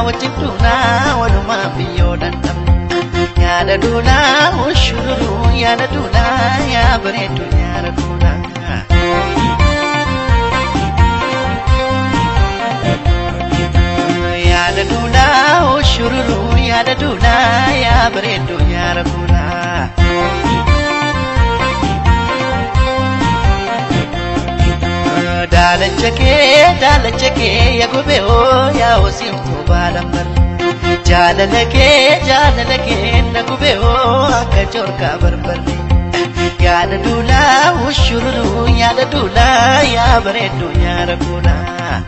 wajjin duunaa walumaa biyyoodhaan dhabne. Yaada duunaa ushururuu yaada duunaa yaa bareedu yaada duunaa. Yaada duunaa ushururuu yaada duunaa yaa bareedu yaada duunaa. Daalacha kee yaa gubee yaa hosimtuu baalambar. Jaalala kee na gubee akka joorkaa barbarre. Yaada duulaa ushururuu yaada duulaa yaa bareedu yaada duulaa.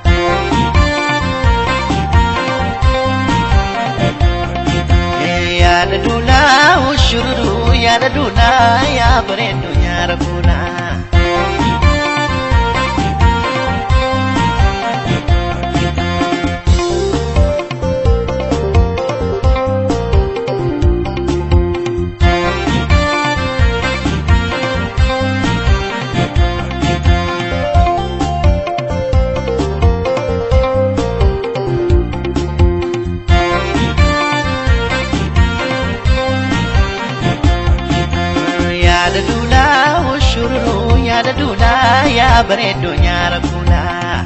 Yaada duulaa ushururuu yaada duulaa yaa bareedu yaada duulaa. Yaada duulaa ushururuu yaada duulaa yaa bareedu yaada duulaa.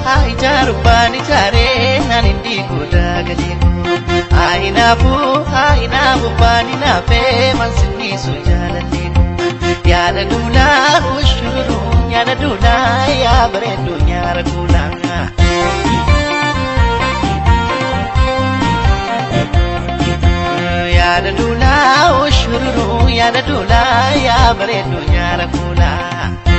Haa ijaaru baan ijaaree naan hindi goodaa galeekoo. Haa inaafu baan inaafee man sinniisu jaalalleekoo. Yaada duulaa ushururuu yaada duulaa yaa bareedu yaada duulaa. Yaada duulaa ushururuu yaada duulaa yaa bareedu yaada duulaa.